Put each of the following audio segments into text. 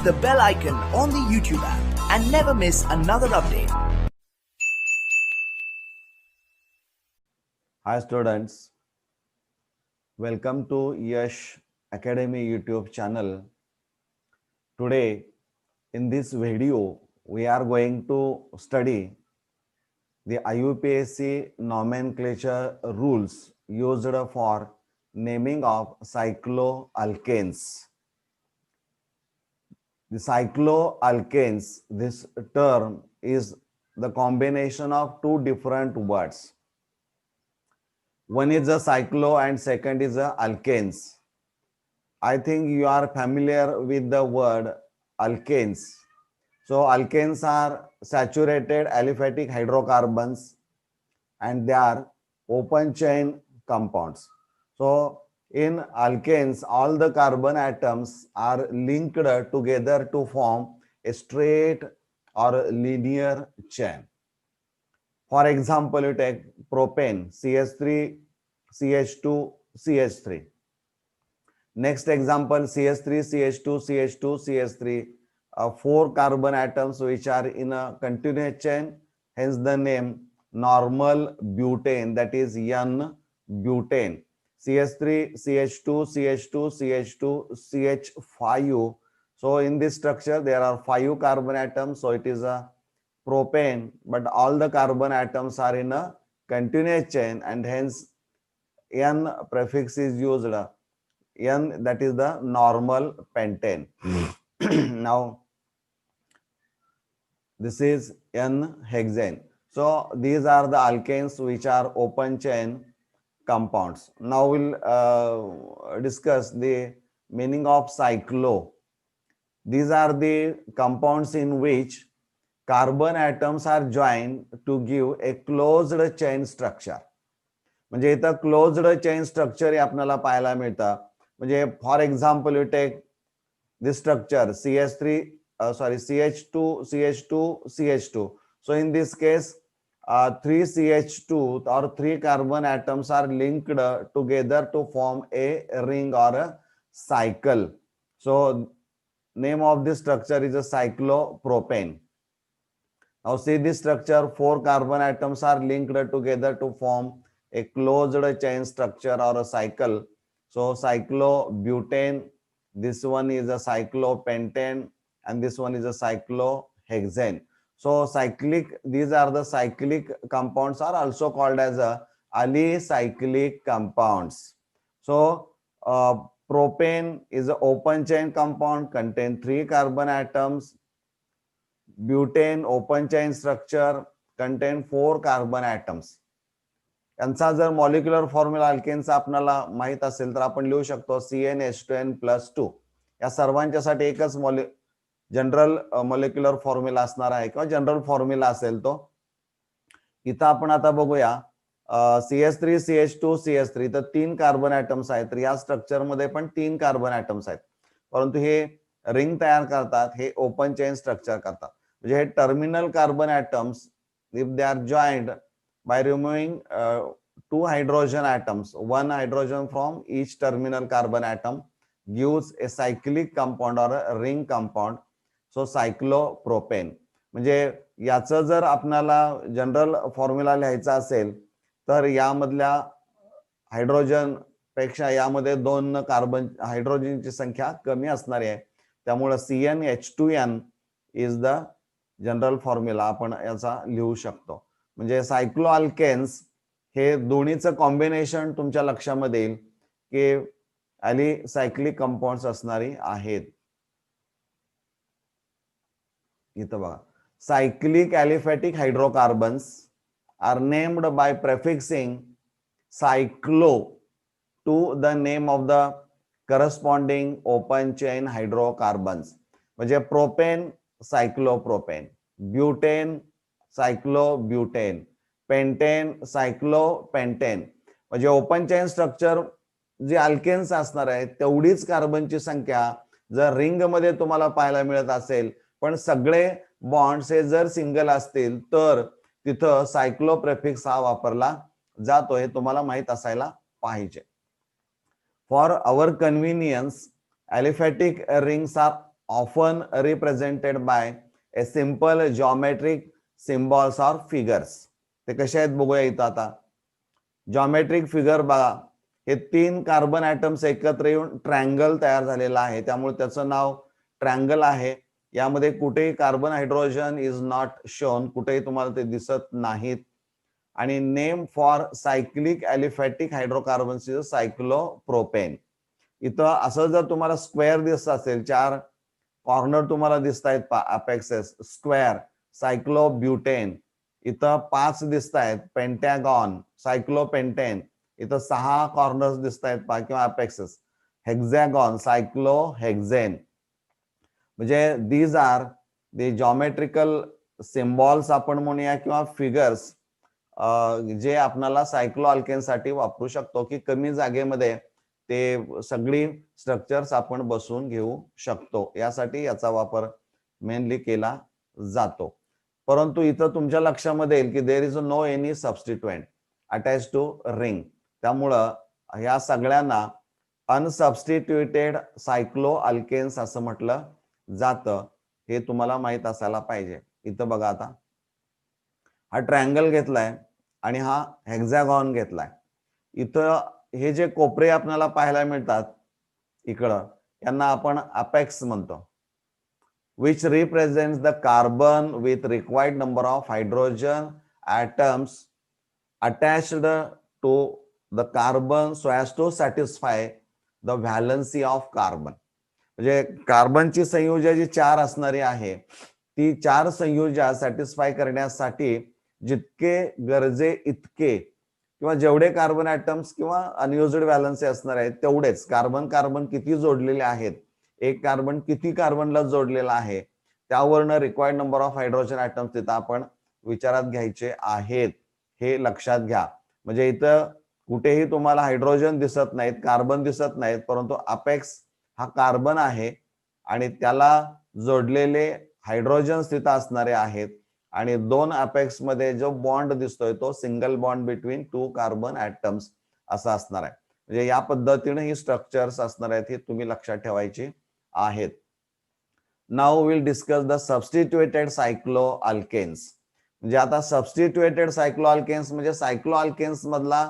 the bell icon on the YouTube app and never miss another update. Hi students, welcome to Yash Academy YouTube channel. Today in this video we are going to study the IUPAC nomenclature rules used for naming of cycloalkanes. The cycloalkanes, this term is the combination of two different words. One is a cyclo and second is a alkanes. I think you are familiar with the word alkanes. So alkanes are saturated aliphatic hydrocarbons and they are open chain compounds. So in alkanes, all the carbon atoms are linked together to form a straight or linear chain. For example, you take propane, CH3, CH2, CH3. Next example, CH3, CH2, CH2, CH3. Four carbon atoms which are in a continuous chain, hence the name normal butane, that is N-butane. CH3, CH2, CH2, CH2, CH5. So in this structure, there are 5 carbon atoms, so it is a propane, but all the carbon atoms are in a continuous chain and hence N prefix is used. N, that is the normal pentane. Now this is N-hexane. So these are the alkanes which are open chain compounds. Now we'll discuss the meaning of cyclo. These are the compounds in which carbon atoms are joined to give a closed chain structure. म्हणजे इथं closed chain structure आपल्याला पाहायला मिळतं. म्हणजे for example you take this structure CH2, CH2, CH2. So in this case, 3 CH2 or 3 carbon atoms are linked together to form a ring or a cycle. So name of this structure is a cyclopropane. Now see this structure, 4 carbon atoms are linked together to form a closed chain structure or a cycle. So cyclobutane, this one is a cyclopentane and this one is a cyclohexane. So cyclic, these are the cyclic compounds are also called as a alicyclic compounds. So propane is an open chain compound, contain 3 carbon atoms. Butane, open chain structure, contain 4 carbon atoms. यांचा जर molecular formula अल्केनचा आपल्याला माहित असेल तर आपण लिहू शकतो CnH2n+2. या सर्वांच्यासाठी एकच जनरल मॉलिक्युलर फॉर्म्युला असणार आहे किंवा जनरल फॉर्म्युला असेल तो. इथं आपण आता बघूया CH3, CH2, CH3 तर 3 कार्बन ॲटम्स आहेत. तर या स्ट्रक्चर मध्ये पण 3 कार्बन ॲटम्स आहेत, परंतु हे रिंग तयार करतात, हे ओपन चेन स्ट्रक्चर करतात. म्हणजे हे terminal carbon atoms if they are joined by removing 2 hydrogen atoms, 1 hydrogen from each terminal carbon atom gives a cyclic compound or a ring compound. So cyclopropane. म्हणजे याचं जर आपल्याला जनरल फॉर्म्युला लिहायचा असेल तर यामधल्या हायड्रोजन पेक्षा यामध्ये 2 कार्बन हायड्रोजनची संख्या कमी असणार आहे, त्यामुळे CnH2n is the general formula आपण याचा लिहू शकतो. म्हणजे सायक्लोअल्केन्स हे दोन्हीचं कॉम्बिनेशन तुमच्या लक्षामध्ये येईल की अलिसायक्लिक कंपाऊंड्स असणारी आहेत. इथं बघा, cyclic aliphatic hydrocarbons are named by prefixing cyclo to the name of the corresponding open chain hydrocarbons. म्हणजे propane cyclopropane, butane cyclobutane, pentane cyclopentane. म्हणजे ओपन चेन स्ट्रक्चर जे अल्केन्स असणार आहे तेवढीच कार्बनची संख्या जर रिंग मध्ये तुम्हाला पाहायला मिळत असेल, पण सगळे बॉन्ड्स हे जर सिंगल असतील तर तिथं सायक्लो प्रेफिक्स हा वापरला जातो, हे तुम्हाला माहित असायला पाहिजे. For our convenience, aliphatic rings are often represented by a simple geometric symbols or figures. ते कसे आहेत बघूया इथं आता. जॉमेट्रिक फिगर बघा, हे 3 कार्बन ऍटम्स एकत्र येऊन ट्रायंगल तयार झालेला आहे, त्यामुळे त्याचं नाव ट्रायंगल आहे. यामध्ये कुठेही carbon hydrogen is not shown, कुठेही तुम्हाला ते दिसत नाहीत. आणि name for cyclic aliphatic hydrocarbons is cyclopropane. इथं असं जर तुम्हाला स्क्वेअर दिसत असेल, 4 कॉर्नर तुम्हाला दिसत आहेत अपेक्सेस, स्क्वेअर सायक्लोब्युटेन. इथं 5 दिसत आहेत पेंटॅगॉन सायक्लोपेंटेन. इथं 6 कॉर्नर्स दिसत आहेत किंवा अपेक्सेस, हेक्झॅगॉन सायक्लोहेक्झेन. म्हणजे these are the geometrical symbols आपण म्हणूया किंवा फिगर्स जे आपल्याला सायक्लो अल्केनसाठी वापरू शकतो, की कमी जागेमध्ये ते सगळी स्ट्रक्चर्स आपण बसवून घेऊ शकतो. यासाठी याचा वापर मेनली केला जातो. परंतु इथं तुमच्या लक्षामध्ये येईल की there is no any substituent attach to ring. त्यामुळं ह्या सगळ्यांना अनसबस्टिट्युटेड सायक्लो अल्केन्स असं म्हटलं जातं. हे तुम्हाला माहित असायला पाहिजे. इथं बघा, आता हा ट्रायंगल घेतलाय आणि हा हेक्झॅगॉन घेतलाय. इथं हे जे कोपरे आपल्याला पाहायला मिळतात इकडं, यांना आपण अपेक्स म्हणतो, which represents the carbon with required number of hydrogen atoms attached to the carbon so as to satisfy the valency of carbon. म्हणजे कार्बनची संयुजा जी 4 असणारी आहे, ती 4 संयुजा सॅटिस्फाय करण्यासाठी जितके गरजे इतके किंवा जेवढे कार्बन ऍटम्स किंवा अनयुज्ड व्हॅलन्सी असणार आहेत तेवढेच कार्बन कार्बन किती जोडलेले आहेत, एक कार्बन किती कार्बनला जोडलेला आहे, त्यावरनं required number of hydrogen atoms तिथं आपण विचारात घ्यायचे आहेत. हे लक्षात घ्या. म्हणजे इथं कुठेही तुम्हाला हायड्रोजन दिसत नाहीत, कार्बन दिसत नाहीत, परंतु अपेक्स हा कार्बन आहे आणि त्याला जोडलेले हायड्रोजन्स तिथं असणारे आहेत. आणि 2 अपेक्स मध्ये जो बॉन्ड दिसतोय तो single bond between 2 carbon atoms असा असणार आहे. म्हणजे या पद्धतीने ही स्ट्रक्चर्स असणार आहेत, हे तुम्ही लक्षात ठेवायची आहेत. Now will discuss the substituted cyclo alkanes. म्हणजे आता सबस्टिट्युएटेड सायक्लो अल्केन्स म्हणजे सायक्लो अल्केन्स मधला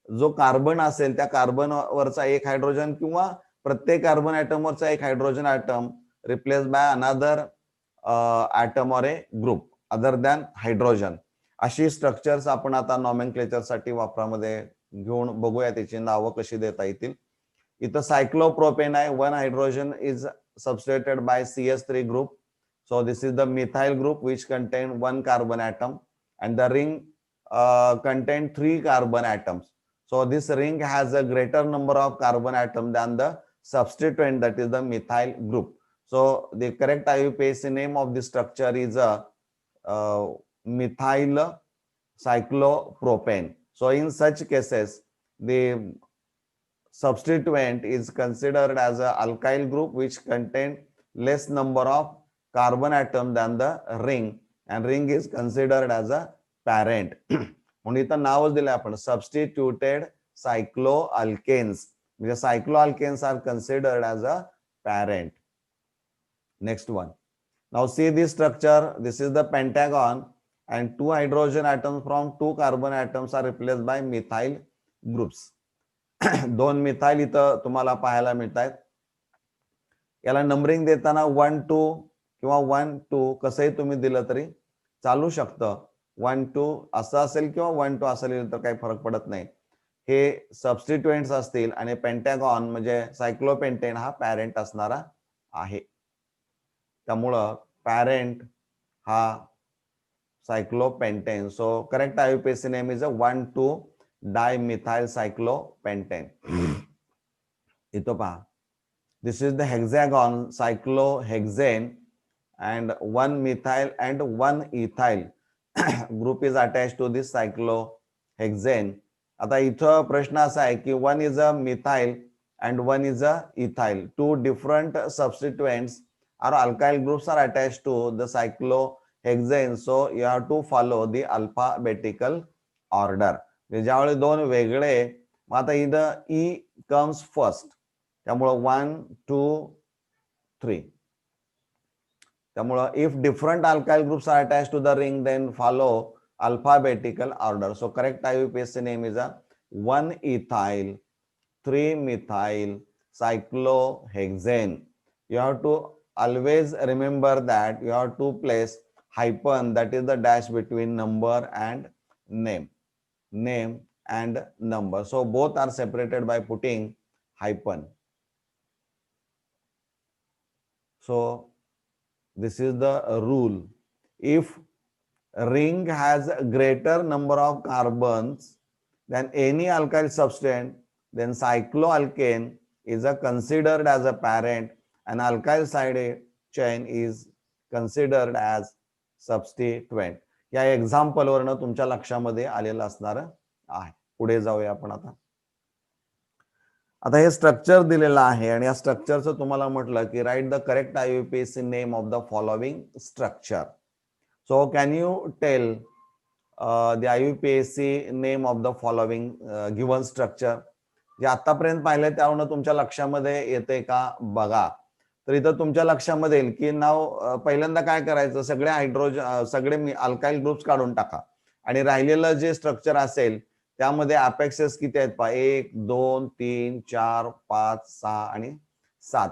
जो कार्बन असेल त्या कार्बन वरचा एक हायड्रोजन किंवा प्रत्येक कार्बन ऍटम वरचा एक hydrogen atom replace by another atom और ए ग्रुप अदर दॅन हायड्रोजन. अशी स्ट्रक्चर्स आपण आता नॉमेनक्लेचर साठी वापरामध्ये घेऊन बघूया त्याची नावं कशी देता येतील. इथं सायक्लोप्रोपेन आहे. 1 hydrogen is substituted by CH3 group. So this is the methyl group which contain 1 carbon atom and the ring contain 3 carbon atoms. So this ring has a greater number of carbon atom than the substituent, that is the methyl group. So the correct IUPAC name of this structure is a methyl cyclopropane. So in such cases the substituent is considered as a alkyl group which contain less number of carbon atom than the ring, and ring is considered as a parent. म्हणून इथं नावच दिलं आपण substituted cycloalkanes. म्हणजे cycloalkanes are considered as a parent. Next one. Now see this structure. This is the pentagon and 2 hydrogen atoms from 2 carbon atoms are replaced by methyl groups. 2 methyl इथं तुम्हाला पाहायला मिळत आहेत. याला नंबरिंग देताना 1 2 किंवा 1 2 कसंही तुम्ही दिलं तरी चालू शकतं. 1 2 असं असेल किंवा 1 2 असं लिहिलं तर काही फरक पडत नाही. हे सबस्टिट्युएंट्स असतील आणि पेंटॅगॉन म्हणजे सायक्लोपेंटेन हा पॅरेंट असणारा आहे. त्यामुळं पॅरेंट हा cyclopentane. So correct IUPAC name is 1 2 dimethyl cyclopentane. इथं पहा, this is the hexagon cyclohexane and 1 methyl and 1 ethyl group is attached to this cyclohexane. आता इथं प्रश्न असा आहे की 1 is a methyl and 1 is a ethyl. 2 different substituents or alkyl groups are attached to the cyclohexane. So you have to follow the alphabetical order. ज्यावेळी 2 वेगळे, आता इथं E comes first, त्यामुळे 1 2 3 त्यामुळं if different alkyl groups are attach to the ring then follow alphabetical order. So correct IUPAC name is a 1-ethyl 3-methyl cyclohexane. You have to always remember that you have to place hyphen, that is the dash between number and name and number. So both are separated by putting hyphen. So this is the rule. If ring has a greater number of carbons than any alkyl substance, then cycloalkane is considered as a parent and alkyl side chain is considered as substituent. या example वरनं तुमच्या लक्षामध्ये आलेलं असणार आहे. पुढे जाऊया आपण आता हे स्ट्रक्चर दिलेलं आहे आणि या स्ट्रक्चरचं तुम्हाला म्हटलं की write the correct IUPAC name of the following structure. So can you tell the IUPAC name of the following given structure? जे आतापर्यंत पाहिलंय त्यावरून तुमच्या लक्षामध्ये येते का बघा. तर इथं तुमच्या लक्षामध्ये येईल की नाव पहिल्यांदा काय करायचं, सगळे हायड्रोजन सगळे अल्काइल ग्रुप्स काढून टाका आणि राहिलेलं जे स्ट्रक्चर असेल त्यामध्ये अपेक्सेस किती आहेत पहा, 1 2 3 4 5 6 आणि 7.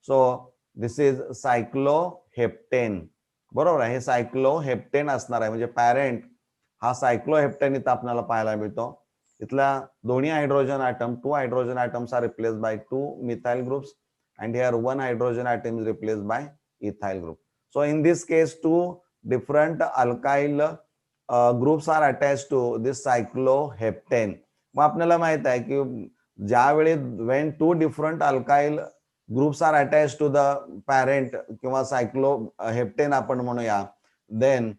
So this is cycloheptane. बरोबर आहे, हे सायक्लोहेप्टेन असणार आहे. म्हणजे पॅरेंट हा सायक्लोहेप्टेन इथं आपल्याला पाहायला मिळतो. इथला दोन्ही hydrogen atom 2 hydrogen atoms are replaced by 2 methyl groups and here 1 hydrogen atom is replaced by ethyl group. So in this case 2 different alkyl groups are attached to this cycloheptane. मग आपल्याला माहित आहे की ज्यावेळी when 2 different alkyl groups are attached to the parent किंवा cycloheptane आपण म्हणूया, then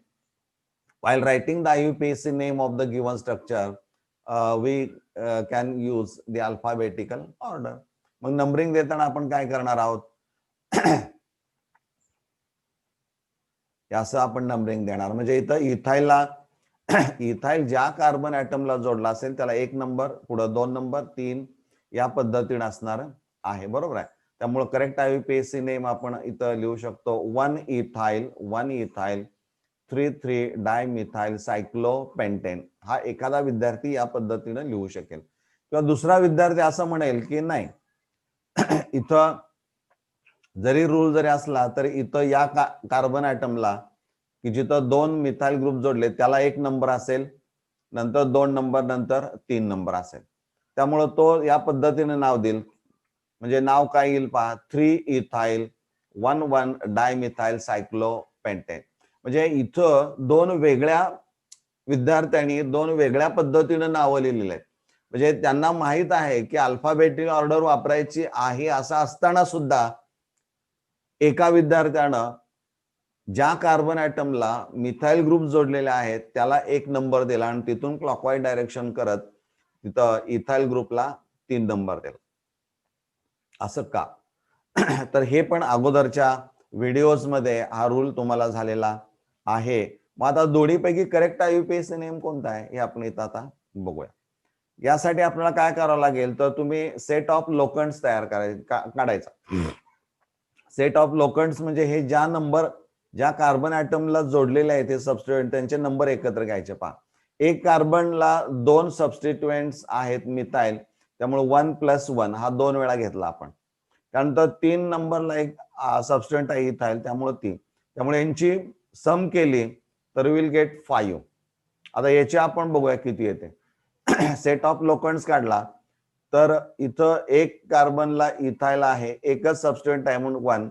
while writing the IUPAC name of the given structure we can use the alphabetical order. मग नंबरिंग देताना आपण काय करणार आहोत, असं आपण नंबरिंग देणार. म्हणजे इथं इथाइल ज्या कार्बन ॲटमला जोडला असेल त्याला 1 नंबर, पुढे 2 नंबर, 3 या पद्धतीने असणार आहे. बरोबर आहे. त्यामुळे करेक्ट IUPAC नेम आपण इथं लिहू शकतो 1-ethyl 3,3-dimethyl cyclopentane. हा एखादा विद्यार्थी या पद्धतीने लिहू शकेल. किंवा दुसरा विद्यार्थी असं म्हणेल की नाही, इथं जरी रूल जरी असला तरी इथं या कार्बन ॲटमला की जिथं 2 मिथाइल ग्रुप जोडले त्याला 1 नंबर असेल, नंतर 2 नंबर, नंतर 3 नंबर असेल. त्यामुळे तो या पद्धतीने नाव देईल. म्हणजे नाव काय येईल पहा, 3-ethyl 1,1-dimethyl cyclopentane. म्हणजे इथं 2 वेगळ्या विद्यार्थ्यांनी 2 वेगळ्या पद्धतीने नावं लिहिलेली आहेत. म्हणजे त्यांना माहित आहे की अल्फाबेटिक ऑर्डर वापरायची आहे असं असताना सुद्धा एका विद्यार्थ्यानं ज्या कार्बन ॲटमला मिथाइल ग्रुप जोडलेले आहेत त्याला 1 नंबर दिला आणि तिथून क्लॉकवाईज डायरेक्शन करत तिथं इथाइल ग्रुपला 3 नंबर दिला. असं का? तर हे पण अगोदरच्या व्हिडिओज मध्ये हा रूल तुम्हाला झालेला आहे. मग आता दोन्हीपैकी करेक्ट IUPAC नेम कोणता आहे हे आपण इथं आता बघूया. यासाठी आपल्याला काय करावं लागेल, तर तुम्ही सेट ऑफ लोकंड्स तयार काढायचा. सेट ऑफ लोकंड्स म्हणजे हे ज्या कार्बन ॲटमला जोडलेले आहेत ते सबस्टिट्यूएंट त्यांचे नंबर एकत्र घ्यायचे. पहा, एक कार्बनला 2 सबस्टिट्यूएंट्स आहेत मिथाइल, त्यामुळे 1 + 1 हा 2 वेळा घेतला आपण. त्यानंतर 3 नंबरला एक सबस्टिट्यूएंट आहे इथाइल, त्यामुळे 3. त्यामुळे यांची सम केली तर विल गेट 5. आता याची आपण बघूया किती येते. सेट ऑफ लोकंड्स काढला तर इथं 1 कार्बनला इथाइल आहे, एकच सबस्टिट्यूएंट आहे म्हणून 1,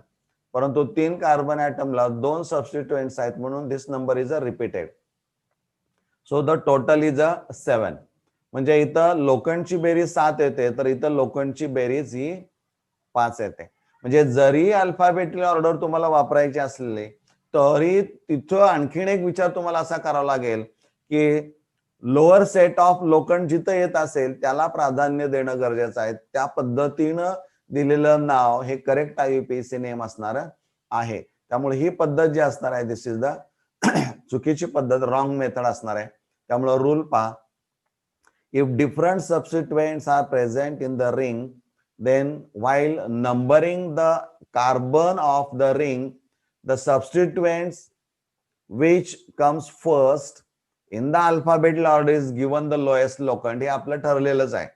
परंतु 3 कार्बन ॲटमला 2 सबस्टिट्यूएंट्स आहेत म्हणून this number is repeated. So the total is 7. म्हणजे इथं लोखंडची बेरीज 7 येते तर इथं लोखंडची बेरीज ही 5 येते. म्हणजे जरी अल्फाबेटिक ऑर्डर तुम्हाला वापरायची असलेली तरी तिथं आणखीन एक विचार तुम्हाला असा करावा लागेल की लोअर सेट ऑफ लोखंड जिथं येत असेल त्याला प्राधान्य देणं गरजेचं आहे. त्या पद्धतीनं दिलेलं नाव हे करेक्ट IUPAC नेम असणार आहे. त्यामुळे ही पद्धत जी असणार आहे दिस इज द चुकीची पद्धत, रॉंग मेथड असणार आहे. त्यामुळे रूल पहा, if different substituents are present in the ring then while numbering the carbon of the ring the substituents which comes first in the alphabetical order is given the lowest locant. हे आपलं ठरलेलंच आहे.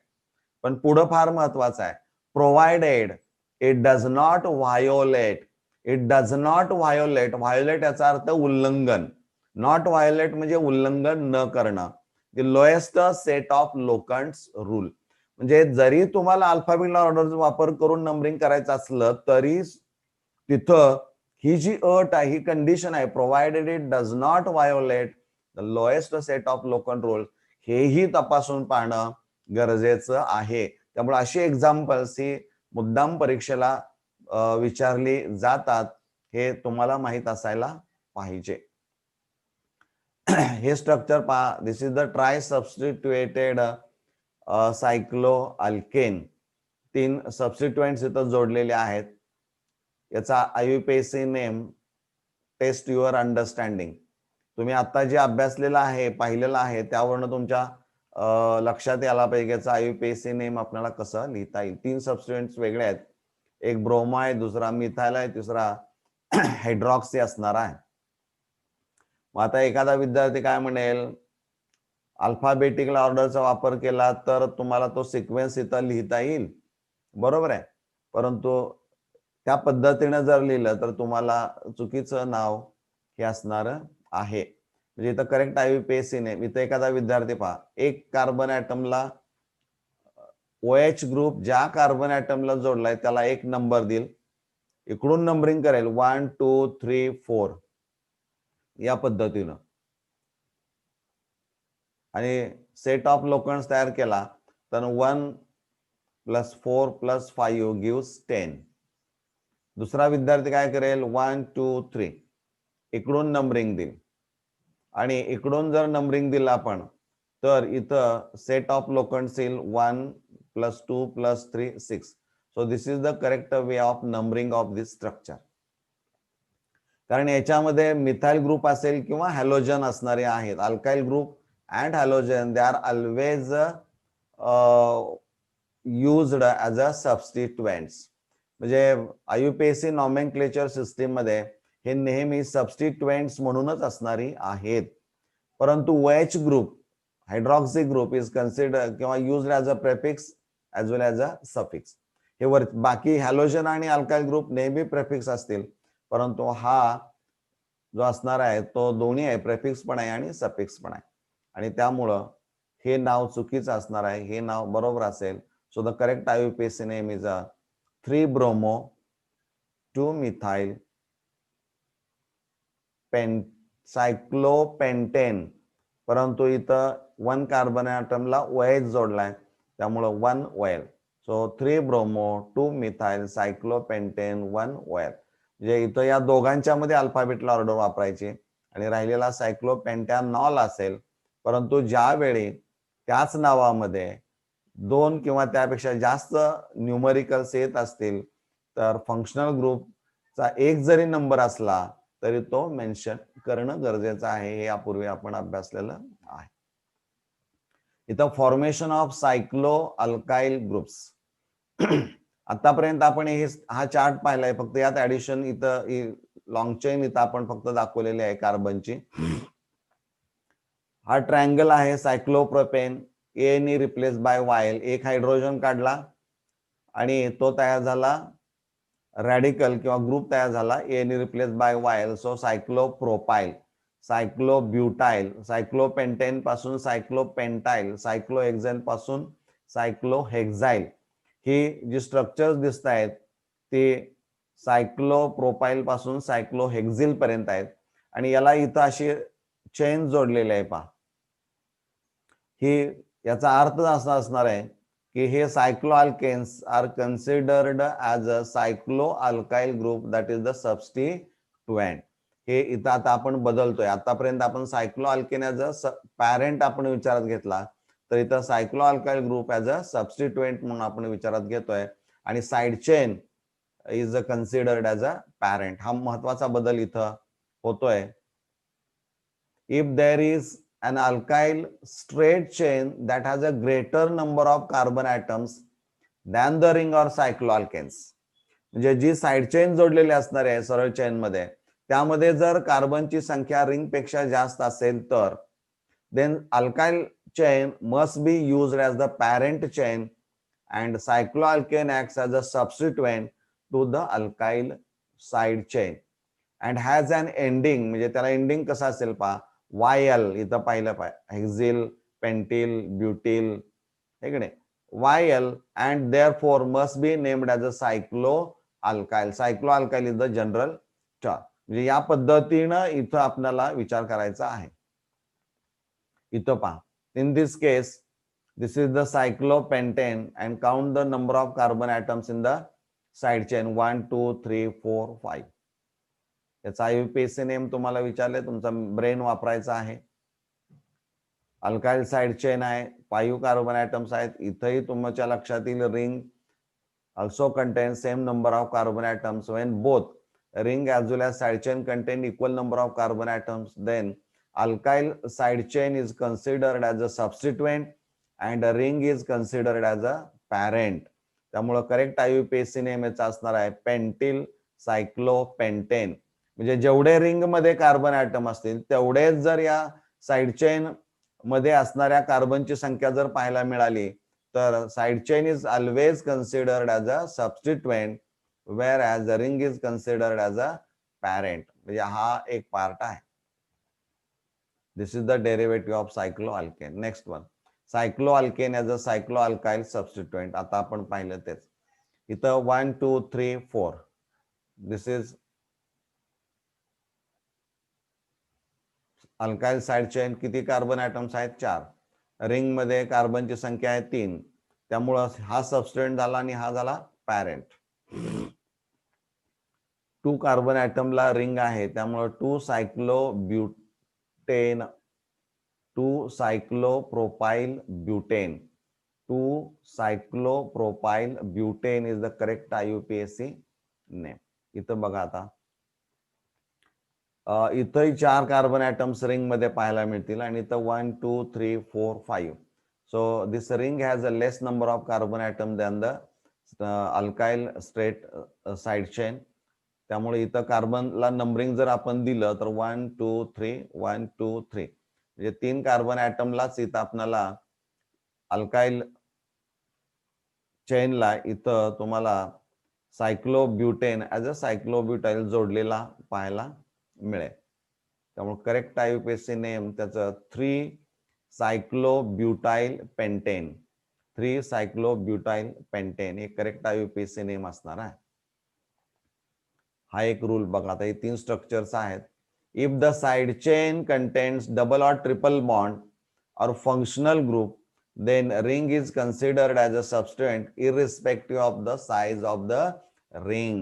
पण पुढं फार महत्वाचं आहे, provided it does not violate. It does not violate. Violate याचा अर्थ उल्लंघन. Not violate म्हणजे उल्लंघन न करणं. The lowest set of locants rule. म्हणजे जरी तुम्हाला अल्फाबेटिकल ऑर्डरचा वापर करून नंबरिंग करायचं असलं तरी तिथं ही जी अट आहे, ही कंडिशन आहे, provided it does not violet the lowest set of local rules, हेही तपासून पाहणं गरजेचं आहे. त्यामुळे अशी एक्झाम्पल्स ही मुद्दाम परीक्षेला विचारली जातात, हे तुम्हाला माहित असायला पाहिजे. हे स्ट्रक्चर पहा. This is the trisubstituted cycloalkane. 3 substituents इथं जोडलेले आहेत. याचा IUPAC name test your understanding. तुम्ही आता जे अभ्यासलेलं आहे, पाहिलेलं आहे, त्यावरून तुमच्या लक्षात यायला पाहिजे याचा IUPAC नेम आपल्याला कसं लिहिता येईल. 3 सबस्टिट्युएंट्स वेगळे आहेत. एक ब्रोमो आहे, दुसरा मिथाइल आहे, तिसरा हायड्रॉक्सी असणार आहे. मग आता एखादा विद्यार्थी काय म्हणेल, अल्फाबेटिकल ऑर्डरचा वापर केला तर तुम्हाला तो सिक्वेन्स इथं लिहिता येईल, बरोबर आहे. परंतु त्या पद्धतीने जर लिहिलं तर तुम्हाला चुकीचं नाव हे असणार आहे. म्हणजे इथं करेक्ट IUPAC नेम. इथं एखादा विद्यार्थी पहा, एक कार्बन ॲटमला OH ग्रुप ज्या कार्बन ॲटमला जोडलाय त्याला एक नंबर देईल, इकडून नंबरिंग करेल 1 2 3 4 या पद्धतीनं, आणि सेट ऑफ लोकंट्स तयार केला तर 1 + 4 + 5 गिव्स 10. दुसरा विद्यार्थी काय करेल, 1 2 3 इकडून नंबरिंग देईल, आणि इकडून जर नंबरिंग दिला आपण तर इथं सेट ऑफ लोकंट्स येईल 1 + 2 + 3 6. So this is the correct way of numbering of this structure. कारण याच्यामध्ये मिथाइल ग्रुप असेल किंवा हॅलोजन असणारे आहेत. Alkyl group and halogen they are always used as a substituents. म्हणजे IUPAC नॉमेनक्लेचर सिस्टीम मध्ये हे नेहमी सबस्टिट्युएंट्स म्हणूनच असणारी आहेत. परंतु OH group, hydroxy group is consider किंवा used as a prefix as well as a suffix. हे बाकी हॅलोजन आणि अल्काइल ग्रुप नेहमी प्रेफिक्स असतील, परंतु हा जो असणार आहे तो दोन्ही आहे, प्रेफिक्स पण आहे आणि सफिक्स पण आहे, आणि त्यामुळं हे नाव चुकीचं असणार आहे. हे नाव बरोबर असेल. So the correct IUPAC name is 3 bromo 2 methyl cyclopentane. परंतु इथं 1 कार्बन ॲटमला OH जोडलाय त्यामुळं 1 OL. So 3 bromo 2 methyl cyclopentane 1 OL. म्हणजे इथं या दोघांच्या मध्ये अल्फाबेटिकल ऑर्डर वापरायची आणि राहिलेला सायक्लोपेंटॅनॉल असेल. परंतु ज्यावेळी त्याच नावामध्ये 2 किंवा त्यापेक्षा जास्त न्यूमरिकल्स येत असतील तर फंक्शनल ग्रुपचा एक जरी नंबर असला तरी तो मेन्शन करणं गरजेचं आहे. हे यापूर्वी आपण अभ्यासलेलं आहे. इथं फॉर्मेशन ऑफ सायक्लो अल्काइल ग्रुप्स. आतापर्यंत आपण हा चार्ट पाहिलाय, फक्त यात ऍडिशन इथं लॉंग चेन इथं आपण फक्त दाखवलेली आहे कार्बनची. हा ट्रायंगल आहे सायक्लोप्रोपेन, ए रिप्लेस बाय वायल. एक हायड्रोजन काढला आणि तो तयार झाला रॅडिकल किंवा ग्रुप तयार झाला, ए रिप्लेस बाय वायल. सो सायक्लोप्रोपाइल, सायक्लोब्युटाइल, सायक्लोपेंटेन पासून सायक्लोपेंटाइल, सायक्लोहेक्झेन पासून सायक्लोहेक्झाइल. ही जी स्ट्रक्चर्स दिसत आहेत ती सायक्लोप्रोपाइल पासून सायक्लोहेक्झिल पर्यंत आहेत, आणि याला इथं अशी चेन जोडलेली आहे पहा. ही याचा अर्थ असा असणार आहे की हे cyclo alkanes are considered as a cyclo alkyl group that is the substituent. हे इथं आता आपण बदलतोय. आतापर्यंत आपण cyclo alkane as a parent आपण विचारात घेतला, तर इथं cyclo alkyl group as a substituent म्हणून आपण विचारात घेतोय, आणि side chain is considered as a parent. हा महत्वाचा बदल इथं होतोय. If there is an alkyl straight chain that has a greater number of carbon atoms than the ring or cycloalkanes. म्हणजे जी साइड चेन जोडलेली असणार आहे सरळ चेन मध्ये त्यामध्ये जर कार्बनची संख्या रिंग पेक्षा जास्त असेल तर then alkyl chain must be used as the parent chain and cycloalkane acts as a substituent to the alkyl side chain and has an ending म्हणजे त्याला एंडिंग कसं असेल पहा YL इथं पाहिलं पाहिजे हेक्झिल पेंटिल ब्युटिल हे की नाही YL and therefore must be named as a cycloalkyl. Cycloalkyl is the general term. म्हणजे या पद्धतीनं इथं आपल्याला विचार करायचा आहे. इथं पहा in this case this is the cyclopentane and count the number of carbon atoms in the side chain 1 2 3 4 5 याचा IUPAC नेम तुम्हाला विचारले तुमचा ब्रेन वापरायचा आहे अल्काइल साइड चेन आहे 5 कार्बन ॲटम्स आहेत इथंही तुमच्या लक्षात येईल ring also contains same number of carbon atoms when both ring as well as side chain contain equal number of carbon atoms then alkyl side chain is considered as a substituent and a ring is considered as a parent. त्यामुळे correct IUPAC name याचा असणार आहे pentyl सायक्लोपेंटेन म्हणजे जेवढे ring मध्ये carbon item असतील तेवढेच जर या साइड चेन मध्ये असणाऱ्या कार्बनची संख्या जर पाहायला मिळाली तर side chain is always considered as a substituent wear as a ring is considered as a parent म्हणजे हा एक पार्ट आहे. This is the derivative of cycloalkane. Next one, cycloalkane as a cycloalkyl substituent. आता आपण पाहिलं तेच. इथं 1 2 3 4. This is alkyl side chain किती कार्बन ॲटम्स आहेत 4. रिंग मध्ये कार्बनची संख्या आहे 3. त्यामुळे हा सबस्टिट्युएंट झाला आणि हा झाला पॅरेंट. 2 कार्बन ॲटमला रिंग आहे त्यामुळे 2 cyclobutane 2 cyclopropyl butane 2 cyclopropyl butane is the correct IUPAC name. इथं बघा आता इथंही 4 कार्बन ॲटम्स रिंग मध्ये पाहायला मिळतील आणि इथं 1 2 3 4 5 so this ring has a less number of carbon atom than the alkyl straight side chain. त्यामुळे इथं कार्बनला नंबरिंग जर आपण दिलं तर 1 2 3 1 2 3 म्हणजे 3 कार्बन ॲटमलाच इथं आपल्याला अल्काइल चेनला इथं तुम्हाला सायक्लोब्युटेन ॲज अ सायक्लोब्युटाइल जोडलेला पाहायला मिळेल. त्यामुळे करेक्ट IUPAC नेम त्याचं 3 सायक्लोब्युटाइल पेंटेन 3 सायक्लोब्युटाइल पेंटेन हे करेक्ट IUPAC नेम असणार आहे. हा एक रूल बघा आता हे 3 स्ट्रक्चर्स आहेत. If the side chain contains double or triple bond or functional group, then ring is considered as a substituent irrespective of the size of the ring.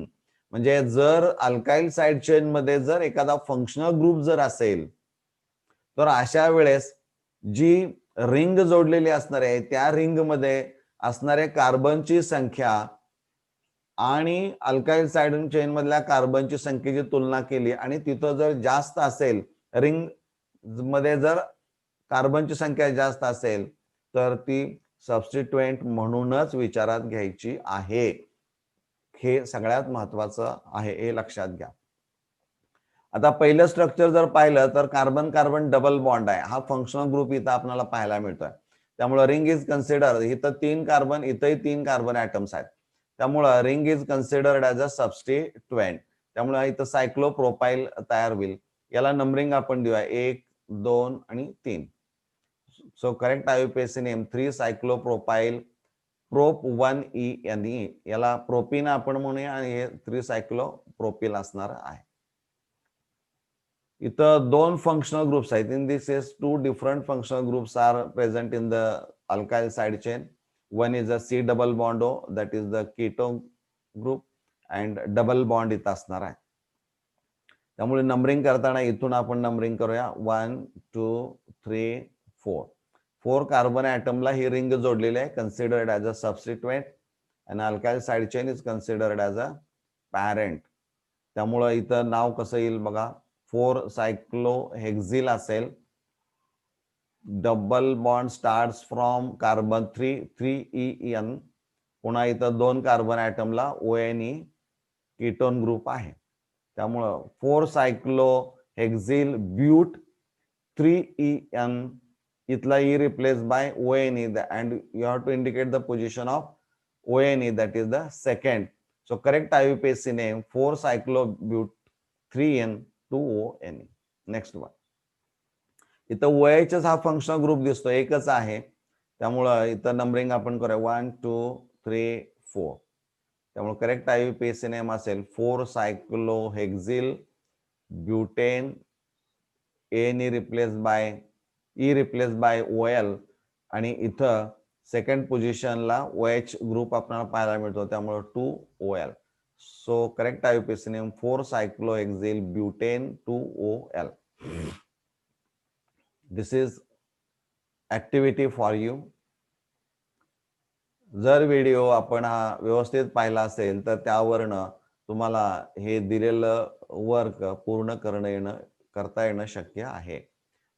म्हणजे जर अल्काइल साइड चेन मध्ये जर एखादा functional group जर असेल तर अशा वेळेस जी रिंग जोडलेली असणार आहे त्या रिंग मध्ये असणाऱ्या कार्बनची संख्या आणि अल्काइल साइड चेन मधल्या कार्बनची संख्येची तुलना केली आणि तिथं जर जास्त असेल रिंग मध्ये जर कार्बनची संख्या जास्त असेल तर ती सबस्टिट्युएंट म्हणूनच विचारात घ्यायची आहे. हे सगळ्यात महत्वाचं आहे हे लक्षात घ्या. आता पहिलं स्ट्रक्चर जर पाहिलं तर कार्बन कार्बन डबल बॉन्ड आहे. हा फंक्शनल ग्रुप इथं आपल्याला पाहायला मिळतोय. त्यामुळे रिंग इज कन्सिडर इथं 3 कार्बन इथंही 3 कार्बन ॲटम्स आहेत. त्यामुळे ring is considered as a substituent. त्यामुळे इथं सायक्लोप्रोपाइल तयार होईल. याला नंबरिंग आपण देऊया 1 2 आणि 3. So correct IUPAC name 3 cyclopropyl prop 1E आणि याला प्रोपिन आपण म्हणूया आणि हे 3 सायक्लोप्रोपिल असणार आहे. इथं 2 फंक्शनल ग्रुप्स आहेत. In this is 2 different functional groups are present in the alkyl side chain. One is a C double bond O, that is the ketone group, and double bond इथं असणार आहे. त्यामुळे नंबरिंग करताना इथून आपण numbering करूया 1 2 3 4. 4 carbon ॲटमला ही ring जोडलेली आहे कन्सिडर्ड ॲज अ सबस्टिट्युएंट आणि alkyl side chain is considered as a parent. त्यामुळे इथं नाव कसं येईल बघा 4 सायक्लोहेक्झिल असेल. Double bond starts from carbon 3 पुन्हा इथं 2 कार्बन ॲटमला ONE कीटोन ग्रुप आहे. त्यामुळं 4 सायक्लोहेक्झिल ब्यूट 3En इथला E replaced by ONE and you have to indicate the position of ONE, that is the second. So correct IUPAC name 4 cyclobute 3En 2ONE. Next one. इथं OHच हा functional group दिसतो, एकच आहे, त्यामुळं इथं नंबरिंग आपण करूया 1 2 3 4. त्यामुळे करेक्ट IUPAC नेम असेल 4 cyclohexyl butane E replace by OL आणि इथं सेकंड पोझिशनला OH ग्रुप आपल्याला पाहायला मिळतो, त्यामुळे 2OL. So correct IUPAC name 4 cyclohexyl butane 2OL. This is activity for you. जर व्हिडिओ आपण हा व्यवस्थित पाहिला असेल तर त्यावरनं तुम्हाला हे दिलेलं वर्क पूर्ण करता येणं शक्य आहे.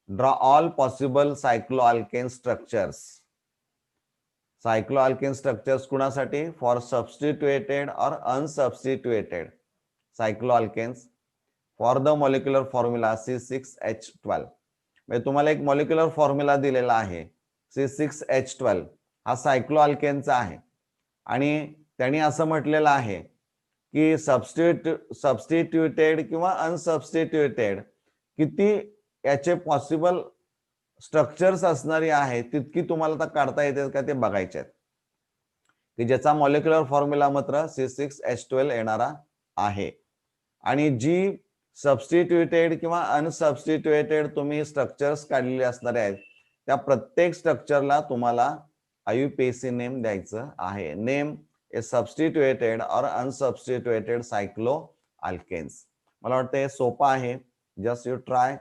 Draw all possible cycloalkane structures. Cycloalkane structures कुणासाठी? फॉर सबस्टिट्युएटेड और unsubstituted cycloalkanes for the molecular formula C6H12. म्हणजे तुम्हाला एक मॉलिक्युलर फॉर्म्युला दिलेला आहे C6H12, हा सायक्लोअल्केनचा आहे आणि त्यांनी असं म्हटलेलं आहे की सबस्टिट्युएटेड किंवा अनसबस्टिट्युएटेड किती याचे पॉसिबल स्ट्रक्चर्स असणारी आहे तितकी तुम्हाला आता काढता येते का ते बघायचे आहेत, की ज्याचा मॉलिक्युलर फॉर्म्युला मात्र C6H12 येणारा आहे. आणि जी सबस्टिट्युएटेड किंवा अनसबस्टिट्युएटेड तुम्ही स्ट्रक्चर्स काढलेले असणारे आहेत त्या प्रत्येक स्ट्रक्चरला तुम्हाला IUPAC नेम द्यायचं आहे. नेम ए सबस्टिट्युएटेड और अनसबस्टिट्युएटेड सायक्लोअल्केन्स. मला वाटतं हे सोपं आहे. Just you try.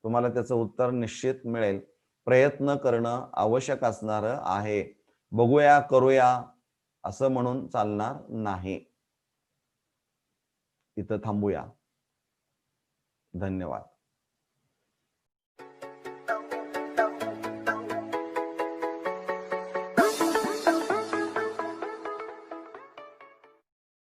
तुम्हाला त्याचं उत्तर निश्चित मिळेल. प्रयत्न करणं आवश्यक असणार आहे. बघूया करूया असं म्हणून चालणार नाही. इथं थांबूया. धन्यवाद.